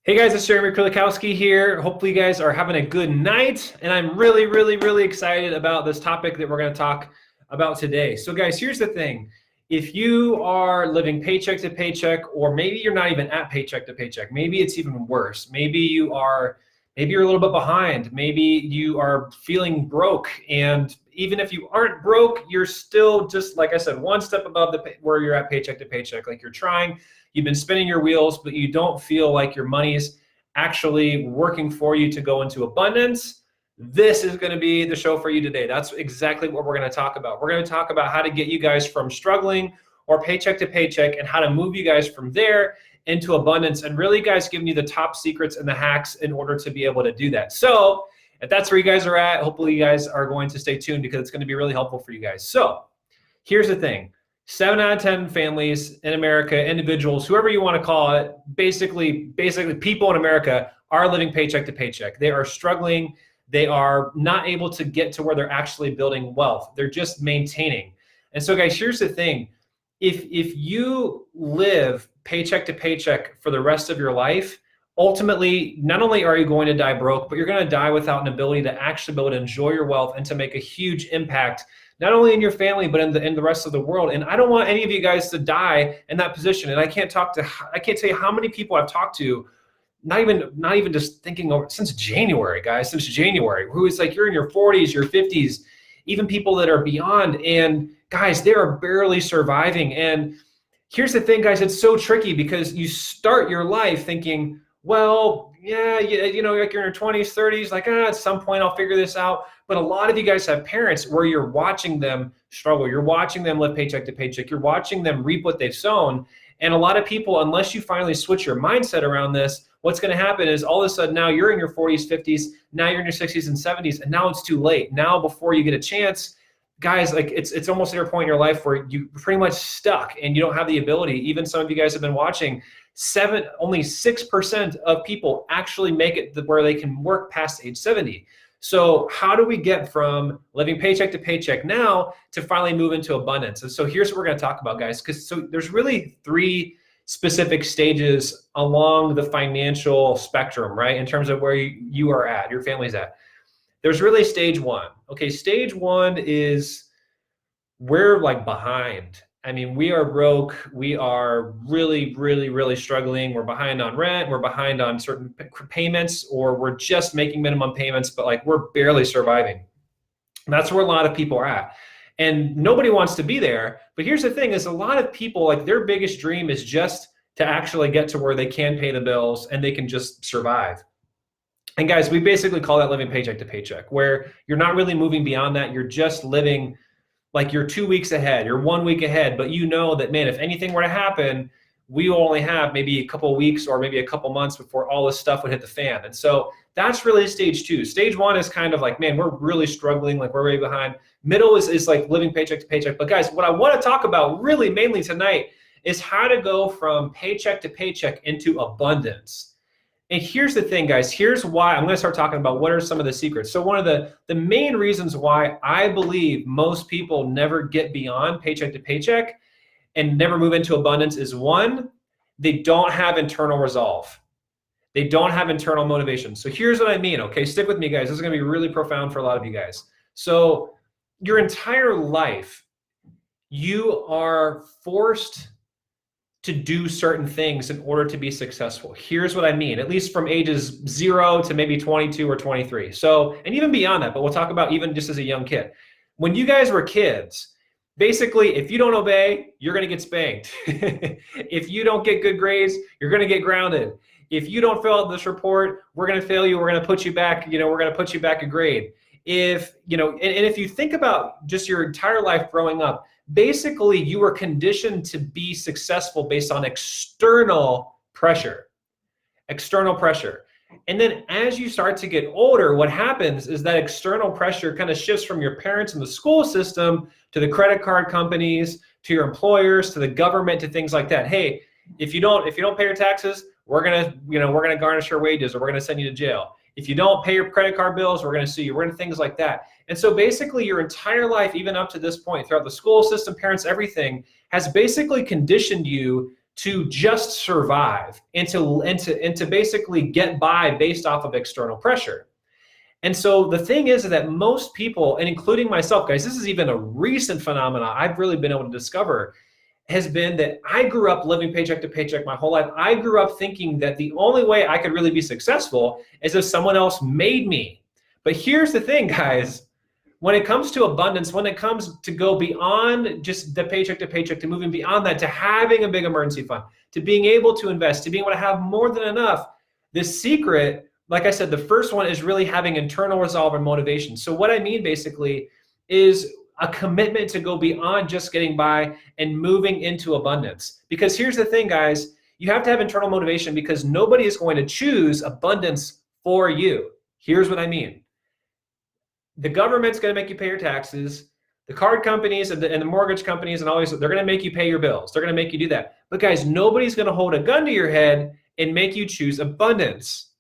Hey guys, it's Jeremy Kulikowski here. Hopefully you guys are having a good night, and I'm really excited about this topic that we're going to talk about today. So guys, here's the thing. If you are living paycheck to paycheck, or maybe you're not even at paycheck to paycheck, maybe it's even worse. Maybe you're a little bit behind. Maybe you are feeling broke, and even if you aren't broke, you're still, just like I said, one step above where you're at paycheck to paycheck. Like you've been spinning your wheels, but you don't feel like your money's actually working for you to go into abundance. This is going to be the show for you today. That's exactly what we're going to talk about. We're going to talk about how to get you guys from struggling or paycheck to paycheck, and how to move you guys from there into abundance, and really guys giving you the top secrets and the hacks in order to be able to do that. So if that's where you guys are at, hopefully you guys are going to stay tuned, because it's going to be really helpful for you guys. So here's the thing. 7 out of 10 families in America, individuals, whoever you want to call it, basically people in America are living paycheck to paycheck. They are struggling. They are not able to get to where they're actually building wealth. They're just maintaining. And so guys, here's the thing. If you live paycheck to paycheck for the rest of your life, ultimately, not only are you going to die broke, but you're going to die without an ability to actually be able to enjoy your wealth and to make a huge impact, not only in your family, but in the rest of the world. And I don't want any of you guys to die in that position. And I can't tell you how many people I've talked to, not even just thinking over since January, guys, who is like, you're in your 40s, your 50s, even people that are beyond. And guys, they are barely surviving. And here's the thing, guys, it's so tricky, because you start your life thinking, well, yeah, like you're in your 20s, 30s, like, at some point I'll figure this out. But a lot of you guys have parents where you're watching them struggle. You're watching them live paycheck to paycheck. You're watching them reap what they've sown. And a lot of people, unless you finally switch your mindset around this, what's going to happen is all of a sudden now you're in your 40s, 50s, now you're in your 60s and 70s, and now it's too late. Now, before you get a chance, guys, like it's almost at a point in your life where you're pretty much stuck and you don't have the ability. Even some of you guys have been watching, only 6% of people actually make it where they can work past age 70. So how do we get from living paycheck to paycheck now to finally move into abundance? And so here's what we're going to talk about, guys, because there's really 3 specific stages along the financial spectrum, right? In terms of where you are at, your family's at. There's really stage 1. Okay, stage 1 is we're like behind. I mean, we are broke. We are really struggling. We're behind on rent. We're behind on certain payments, or we're just making minimum payments, but like we're barely surviving. And that's where a lot of people are at. And nobody wants to be there. But here's the thing, is a lot of people, like, their biggest dream is just to actually get to where they can pay the bills and they can just survive. And guys, we basically call that living paycheck to paycheck, where you're not really moving beyond that. You're just living like you're 2 weeks ahead, you're 1 week ahead, but you know that, man, if anything were to happen, we only have maybe a couple of weeks or maybe a couple months before all this stuff would hit the fan. And so that's really stage 2. Stage 1 is kind of like, man, we're really struggling, like we're way behind. Middle is like living paycheck to paycheck. But guys, what I want to talk about really mainly tonight is how to go from paycheck to paycheck into abundance. And here's the thing, guys. Here's why I'm going to start talking about what are some of the secrets. So one of the main reasons why I believe most people never get beyond paycheck to paycheck and never move into abundance is, 1, they don't have internal resolve. They don't have internal motivation. So here's what I mean, okay? Stick with me, guys. This is going to be really profound for a lot of you guys. So your entire life, you are forced to do certain things in order to be successful. Here's what I mean, at least from ages 0 to maybe 22 or 23. So, and even beyond that, but we'll talk about even just as a young kid. When you guys were kids, basically, if you don't obey, you're gonna get spanked. If you don't get good grades, you're gonna get grounded. If you don't fill out this report, we're gonna fail you, we're gonna put you back, we're gonna put you back a grade. If, and if you think about just your entire life growing up, basically you were conditioned to be successful based on external pressure. And then as you start to get older, what happens is that external pressure kind of shifts from your parents and the school system to the credit card companies, to your employers, to the government, to things like that. Hey, if you don't pay your taxes, we're gonna garnish your wages, or we're gonna send you to jail. If you don't pay your credit card bills, we're going to sue you. We're going to things like that. And so basically your entire life, even up to this point, throughout the school system, parents, everything, has basically conditioned you to just survive and to basically get by based off of external pressure. And so the thing is that most people, and including myself, guys, this is even a recent phenomenon I've really been able to discover, has been that I grew up living paycheck to paycheck my whole life. I grew up thinking that the only way I could really be successful is if someone else made me. But here's the thing, guys. When it comes to abundance, when it comes to go beyond just the paycheck to moving beyond that, to having a big emergency fund, to being able to invest, to being able to have more than enough, the secret, like I said, the first one is really having internal resolve and motivation. So what I mean basically is a commitment to go beyond just getting by and moving into abundance. Because here's the thing, guys, you have to have internal motivation because nobody is going to choose abundance for you. Here's what I mean. The government's going to make you pay your taxes. The card companies and the mortgage companies and all these, they're going to make you pay your bills. They're going to make you do that. But guys, nobody's going to hold a gun to your head and make you choose abundance,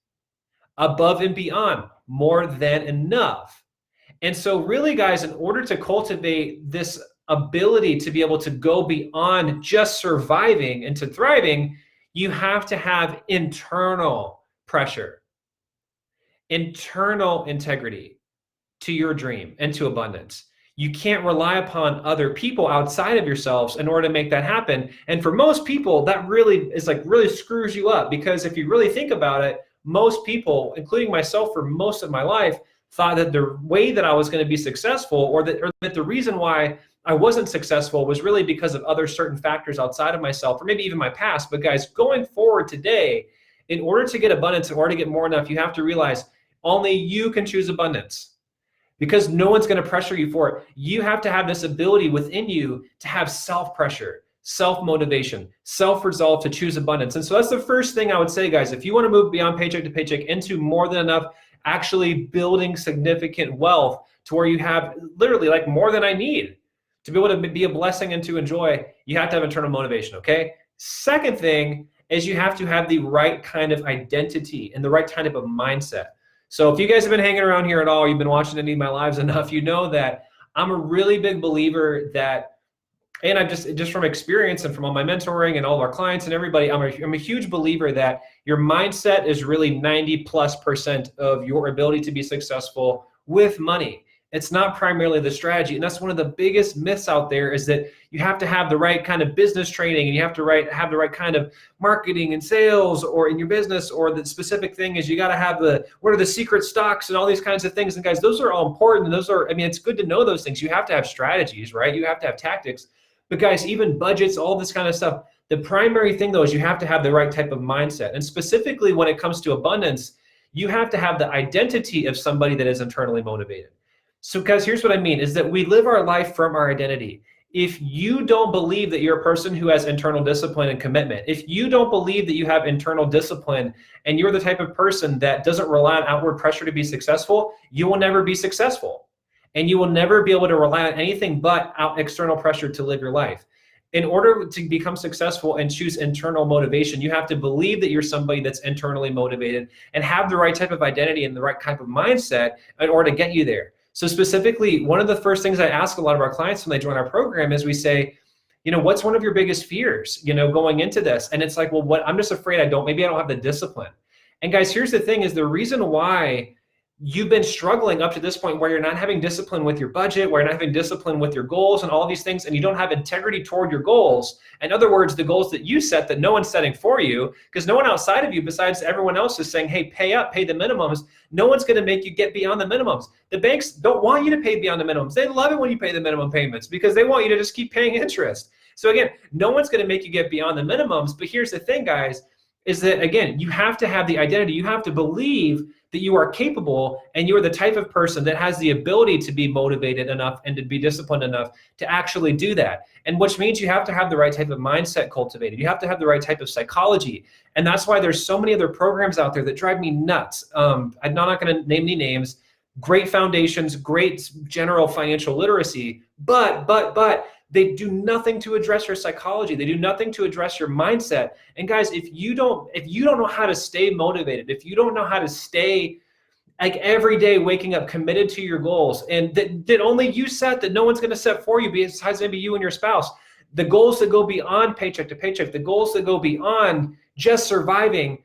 above and beyond, more than enough. And so really, guys, in order to cultivate this ability to be able to go beyond just surviving and to thriving, you have to have internal pressure, internal integrity to your dream and to abundance. You can't rely upon other people outside of yourselves in order to make that happen. And for most people, that really is really screws you up, because if you really think about it, most people, including myself for most of my life, thought that the way that I was going to be successful, or that the reason why I wasn't successful was really because of other certain factors outside of myself, or maybe even my past. But guys, going forward today, in order to get abundance, in order to get more enough, you have to realize only you can choose abundance, because no one's going to pressure you for it. You have to have this ability within you to have self-pressure, self-motivation, self-resolve to choose abundance. And so that's the first thing I would say, guys. If you want to move beyond paycheck to paycheck into more than enough, actually building significant wealth to where you have literally like more than I need to be able to be a blessing and to enjoy, you have to have internal motivation, okay? Second thing is you have to have the right kind of identity and the right kind of a mindset. So if you guys have been hanging around here at all, you've been watching any of my lives enough, you know that I'm a really big believer that, and I'm just from experience and from all my mentoring and all of our clients and everybody, I'm a huge believer that your mindset is really 90+% of your ability to be successful with money. It's not primarily the strategy. And that's one of the biggest myths out there, is that you have to have the right kind of business training and you have to have the right kind of marketing and sales or in your business, or the specific thing is you got to have what are the secret stocks and all these kinds of things. And guys, those are all important. And it's good to know those things. You have to have strategies, right? You have to have tactics. But guys, even budgets, all this kind of stuff, the primary thing though is you have to have the right type of mindset. And specifically when it comes to abundance, you have to have the identity of somebody that is internally motivated. So guys, here's what I mean, is that we live our life from our identity. If you don't believe that you're a person who has internal discipline and commitment, if you don't believe that you have internal discipline and you're the type of person that doesn't rely on outward pressure to be successful, you will never be successful. And you will never be able to rely on anything but external pressure to live your life. In order to become successful and choose internal motivation, you have to believe that you're somebody that's internally motivated and have the right type of identity and the right type of mindset in order to get you there. So specifically, one of the first things I ask a lot of our clients when they join our program is we say, what's one of your biggest fears, going into this? And it's like, well, I'm just afraid maybe I don't have the discipline. And guys, here's the thing, is the reason why you've been struggling up to this point where you're not having discipline with your budget, where you're not having discipline with your goals and all these things, and you don't have integrity toward your goals. In other words, the goals that you set that no one's setting for you, because no one outside of you besides everyone else is saying, hey, pay up, pay the minimums. No one's going to make you get beyond the minimums. The banks don't want you to pay beyond the minimums. They love it when you pay the minimum payments because they want you to just keep paying interest. So again, no one's going to make you get beyond the minimums. But here's the thing, guys, is that, again, you have to have the identity. You have to believe that you are capable and you are the type of person that has the ability to be motivated enough and to be disciplined enough to actually do that. And which means you have to have the right type of mindset cultivated. You have to have the right type of psychology. And that's why there's so many other programs out there that drive me nuts. I'm not going to name any names. Great foundations, great general financial literacy, but they do nothing to address your psychology. They do nothing to address your mindset. And guys, if you don't know how to stay motivated, if you don't know how to stay like every day waking up committed to your goals, and that only you set, that no one's going to set for you besides maybe you and your spouse, the goals that go beyond paycheck to paycheck, the goals that go beyond just surviving.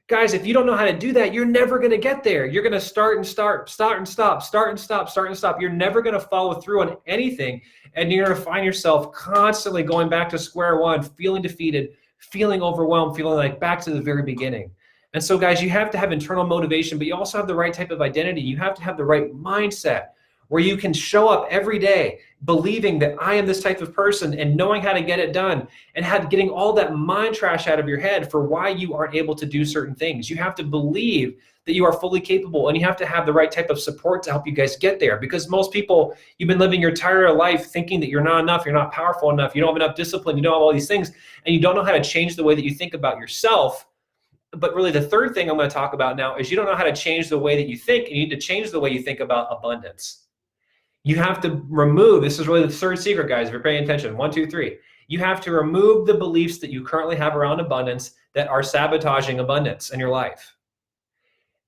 Guys, if you don't know how to do that, you're never going to get there. You're going to start and stop, start and stop, start and stop, start and stop. You're never going to follow through on anything. And you're going to find yourself constantly going back to square one, feeling defeated, feeling overwhelmed, feeling like back to the very beginning. And so, guys, you have to have internal motivation, but you also have the right type of identity. You have to have the right mindset where you can show up every day believing that I am this type of person and knowing how to get it done and getting all that mind trash out of your head for why you aren't able to do certain things. You have to believe that you are fully capable, and you have to have the right type of support to help you guys get there, because most people, you've been living your entire life thinking that you're not enough, you're not powerful enough, you don't have enough discipline, you don't have all these things, and you don't know how to change the way that you think about yourself. But really the third thing I'm going to talk about now is you don't know how to change the way that you think, and you need to change the way you think about abundance. You have to remove, this is really the third secret, guys, if you're paying attention, 1, 2, 3. You have to remove the beliefs that you currently have around abundance that are sabotaging abundance in your life.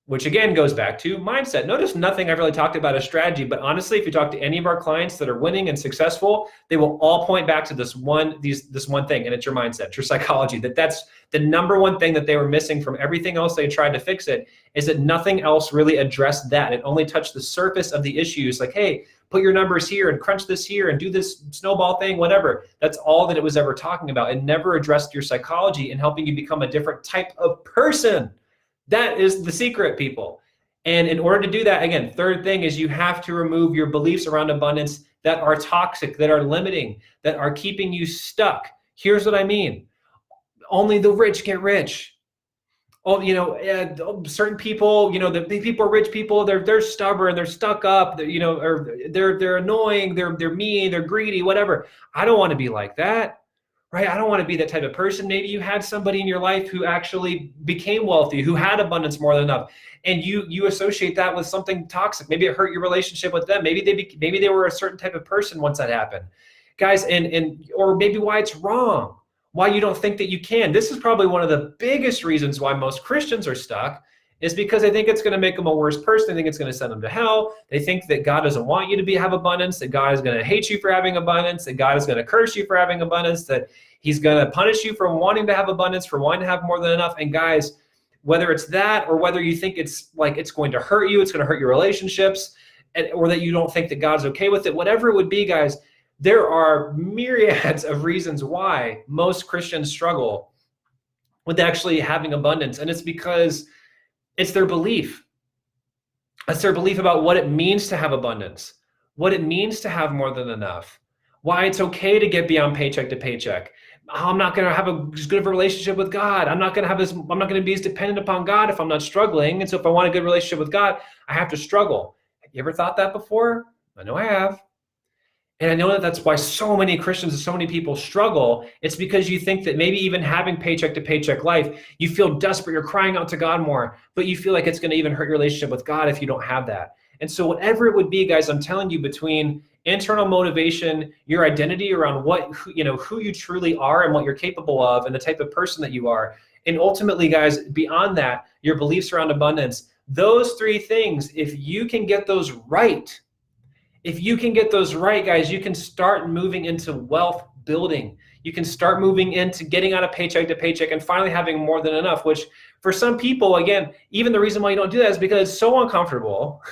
Which again goes back to mindset. Notice nothing I've really talked about is strategy, but honestly, if you talk to any of our clients that are winning and successful, they will all point back to this one thing, and it's your mindset, it's your psychology. That's the number one thing that they were missing from everything else they tried to fix it, is that nothing else really addressed that. It only touched the surface of the issues, like, hey, put your numbers here and crunch this here and do this snowball thing, whatever. That's all that it was ever talking about. It never addressed your psychology and helping you become a different type of person. That is the secret, people. And in order to do that, again, third thing is you have to remove your beliefs around abundance that are toxic, that are limiting, that are keeping you stuck. Here's what I mean. Only the rich get rich. Oh, certain people, the people are rich people, they're stubborn, they're stuck up, or they're annoying, they're mean, they're greedy, whatever. I don't want to be like that. Right? I don't want to be that type of person. Maybe you had somebody in your life who actually became wealthy, who had abundance more than enough, and you associate that with something toxic. Maybe it hurt your relationship with them. Maybe they were a certain type of person once that happened, guys. Or maybe why it's wrong, why you don't think that you can. This is probably one of the biggest reasons why most Christians are stuck, is because they think it's going to make them a worse person. They think it's going to send them to hell. They think that God doesn't want you to have abundance, that God is going to hate you for having abundance, that God is going to curse you for having abundance, that he's going to punish you for wanting to have abundance, for wanting to have more than enough. And guys, whether it's that, or whether you think it's going to hurt you, it's going to hurt your relationships, or that you don't think that God's okay with it, whatever it would be, guys, there are myriads of reasons why most Christians struggle with actually having abundance. And it's because it's their belief. It's their belief about what it means to have abundance, what it means to have more than enough, why it's okay to get beyond paycheck to paycheck. I'm not going to have as good of a relationship with God. I'm not going to be as dependent upon God if I'm not struggling. And so if I want a good relationship with God, I have to struggle. Have you ever thought that before? I know I have. And I know that that's why so many Christians and so many people struggle. It's because you think that maybe even having paycheck to paycheck life, you feel desperate, you're crying out to God more, but you feel like it's going to even hurt your relationship with God if you don't have that. And so whatever it would be, guys, I'm telling you, between internal motivation, your identity around who you truly are and what you're capable of and the type of person that you are, and ultimately, guys, beyond that, your beliefs around abundance, those three things, if you can get those right, guys, you can start moving into wealth building. You can start moving into getting out of paycheck to paycheck and finally having more than enough, which for some people, again, even the reason why you don't do that is because it's so uncomfortable.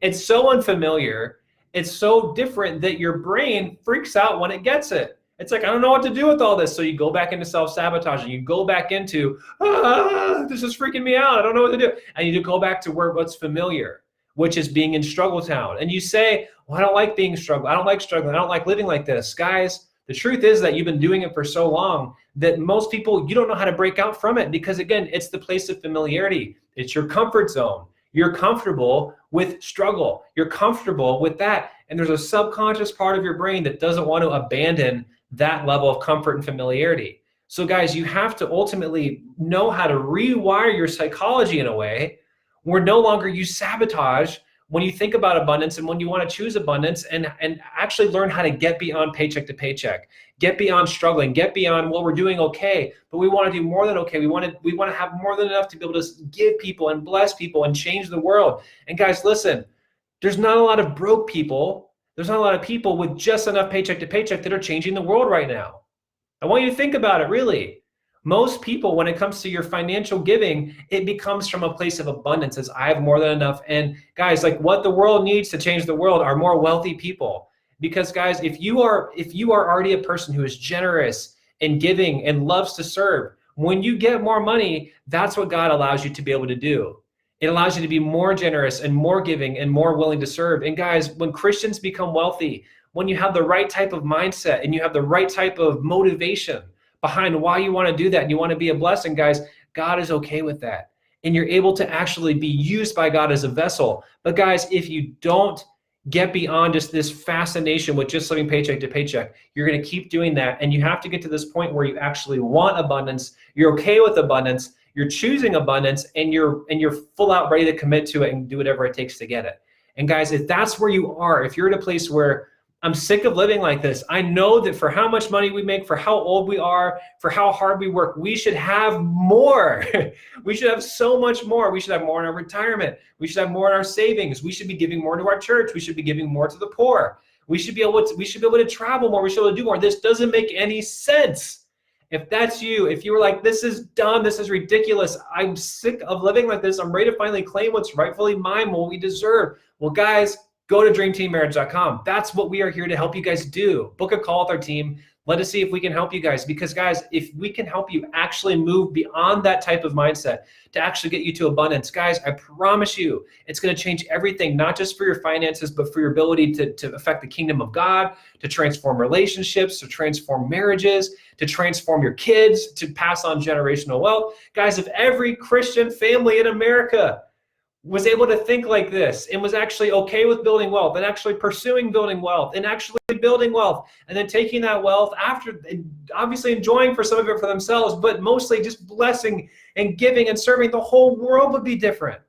It's so unfamiliar. It's so different that your brain freaks out when it gets it. It's like, I don't know what to do with all this. So you go back into self-sabotaging. You go back into, this is freaking me out. I don't know what to do. And you go back to what's familiar, which is being in struggle town. And you say, well, I don't like being struggle. I don't like struggling. I don't like living like this. Guys, the truth is that you've been doing it for so long that most people, you don't know how to break out from it, because again, it's the place of familiarity. It's your comfort zone. You're comfortable with struggle. You're comfortable with that. And there's a subconscious part of your brain that doesn't want to abandon that level of comfort and familiarity. So guys, you have to ultimately know how to rewire your psychology in a way where no longer you sabotage when you think about abundance and when you want to choose abundance, and actually learn how to get beyond paycheck to paycheck, get beyond struggling, get beyond, well, we're doing okay, but we want to do more than okay. We want to have more than enough to be able to give people and bless people and change the world. And guys, listen, there's not a lot of broke people. There's not a lot of people with just enough paycheck to paycheck that are changing the world right now. I want you to think about it, really. Most people, when it comes to your financial giving, it becomes from a place of abundance, as I have more than enough. And guys, like, what the world needs to change the world are more wealthy people. Because guys, if you are already a person who is generous and giving and loves to serve, when you get more money, that's what God allows you to be able to do. It allows you to be more generous and more giving and more willing to serve. And guys, when Christians become wealthy, when you have the right type of mindset and you have the right type of motivation behind why you want to do that and you want to be a blessing, guys, God is okay with that. And you're able to actually be used by God as a vessel. But guys, if you don't get beyond just this fascination with just living paycheck to paycheck, you're going to keep doing that. And you have to get to this point where you actually want abundance. You're okay with abundance. You're choosing abundance, and you're full out ready to commit to it and do whatever it takes to get it. And guys, if that's where you are, if you're in a place where I'm sick of living like this, I know that for how much money we make, for how old we are, for how hard we work, we should have more. We should have so much more. We should have more in our retirement. We should have more in our savings. We should be giving more to our church. We should be giving more to the poor. We should be able to travel more. We should be able to do more. This doesn't make any sense. If that's you, if you were like, this is dumb, this is ridiculous, I'm sick of living like this, I'm ready to finally claim what's rightfully mine, what we deserve. Well, guys, go to dreamteammarriage.com. That's what we are here to help you guys do. Book a call with our team. Let us see if we can help you guys. Because guys, if we can help you actually move beyond that type of mindset to actually get you to abundance, guys, I promise you, it's going to change everything, not just for your finances, but for your ability to affect the kingdom of God, to transform relationships, to transform marriages, to transform your kids, to pass on generational wealth. Guys, if every Christian family in America was able to think like this and was actually okay with building wealth and actually pursuing building wealth and actually building wealth and then taking that wealth after, obviously enjoying for some of it for themselves, but mostly just blessing and giving and serving, the whole world would be different.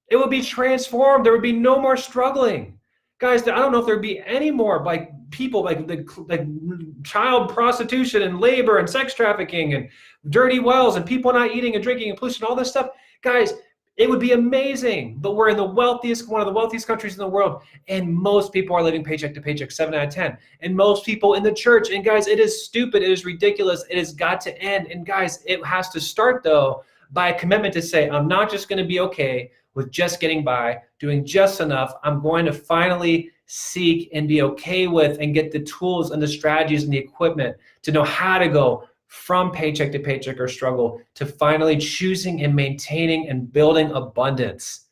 It would be transformed. There would be no more struggling. Guys, I don't know if there'd be any more like people like child prostitution and labor and sex trafficking and dirty wells and people not eating and drinking and pollution, all this stuff. Guys, it would be amazing, but we're in one of the wealthiest countries in the world, and most people are living paycheck to paycheck, 7 out of 10. And most people in the church, and guys, it is stupid, it is ridiculous, it has got to end. And guys, it has to start though by a commitment to say, I'm not just going to be okay with just getting by, doing just enough. I'm going to finally seek and be okay with and get the tools and the strategies and the equipment to know how to go from paycheck to paycheck or struggle to finally choosing and maintaining and building abundance.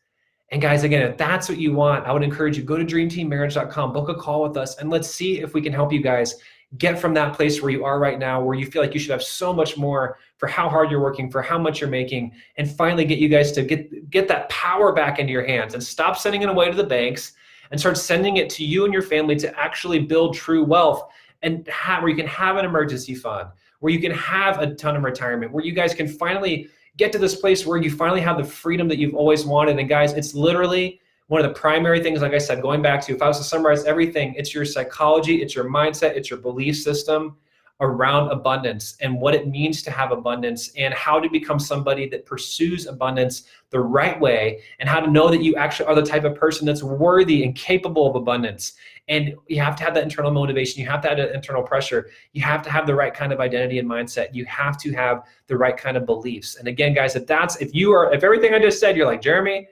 And guys, again, if that's what you want, I would encourage you, go to dreamteammarriage.com, book a call with us, and let's see if we can help you guys get from that place where you are right now, where you feel like you should have so much more for how hard you're working, for how much you're making, and finally get you guys to get that power back into your hands and stop sending it away to the banks and start sending it to you and your family to actually build true wealth and where you can have an emergency fund, where you can have a ton of retirement, where you guys can finally get to this place where you finally have the freedom that you've always wanted. And guys, it's literally one of the primary things, like I said, going back to, if I was to summarize everything, it's your psychology, it's your mindset, it's your belief system around abundance and what it means to have abundance and how to become somebody that pursues abundance the right way and how to know that you actually are the type of person that's worthy and capable of abundance. And you have to have that internal motivation. You have to have that internal pressure. You have to have the right kind of identity and mindset. You have to have the right kind of beliefs. And again, guys, if everything I just said, you're like, Jeremy,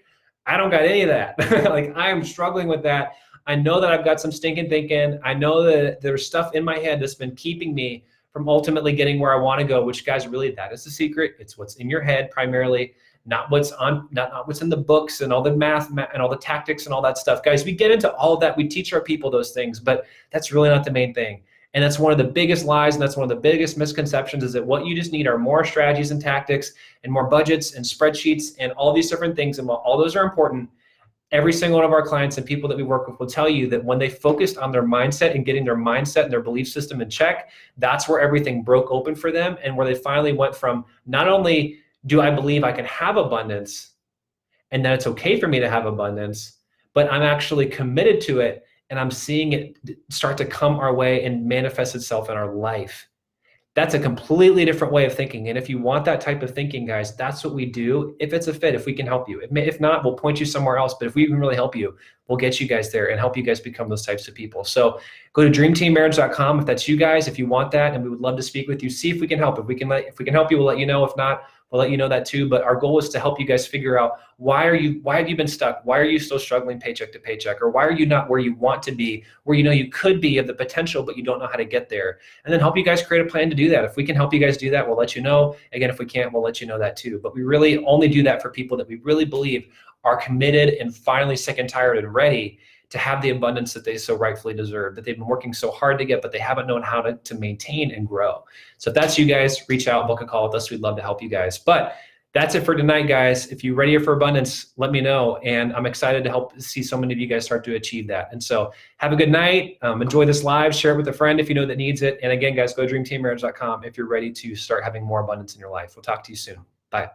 I don't got any of that. Like, I am struggling with that. I know that I've got some stinking thinking. I know that there's stuff in my head that's been keeping me from ultimately getting where I want to go, which, guys, really, that is the secret. It's what's in your head primarily, not what's in the books and all the math and all the tactics and all that stuff. Guys, we get into all of that. We teach our people those things, but that's really not the main thing. And that's one of the biggest lies, and that's one of the biggest misconceptions, is that what you just need are more strategies and tactics and more budgets and spreadsheets and all these different things. And while all those are important, every single one of our clients and people that we work with will tell you that when they focused on their mindset and getting their mindset and their belief system in check, that's where everything broke open for them, and where they finally went from, not only do I believe I can have abundance and that it's okay for me to have abundance, but I'm actually committed to it, and I'm seeing it start to come our way and manifest itself in our life. That's a completely different way of thinking. And if you want that type of thinking, guys, that's what we do. If it's a fit, if we can help you. If not, we'll point you somewhere else. But if we can really help you, we'll get you guys there and help you guys become those types of people. So go to dreamteammarriage.com if that's you guys, if you want that, and we would love to speak with you. See if we can help. If we can help you, we'll let you know. If not, we'll let you know that too. But our goal is to help you guys figure out why have you been stuck? Why are you still struggling paycheck to paycheck? Or why are you not where you want to be, where you know you could be, of the potential, but you don't know how to get there? And then help you guys create a plan to do that. If we can help you guys do that, we'll let you know. Again, if we can't, we'll let you know that too. But we really only do that for people that we really believe are committed and finally sick and tired and ready to have the abundance that they so rightfully deserve, that they've been working so hard to get, but they haven't known how to maintain and grow. So if that's you guys, reach out, book a call with us. We'd love to help you guys. But that's it for tonight, guys. If you're ready for abundance, let me know. And I'm excited to help see so many of you guys start to achieve that. And so have a good night. Enjoy this live. Share it with a friend if you know that needs it. And again, guys, go to dreamteammarriage.com if you're ready to start having more abundance in your life. We'll talk to you soon. Bye.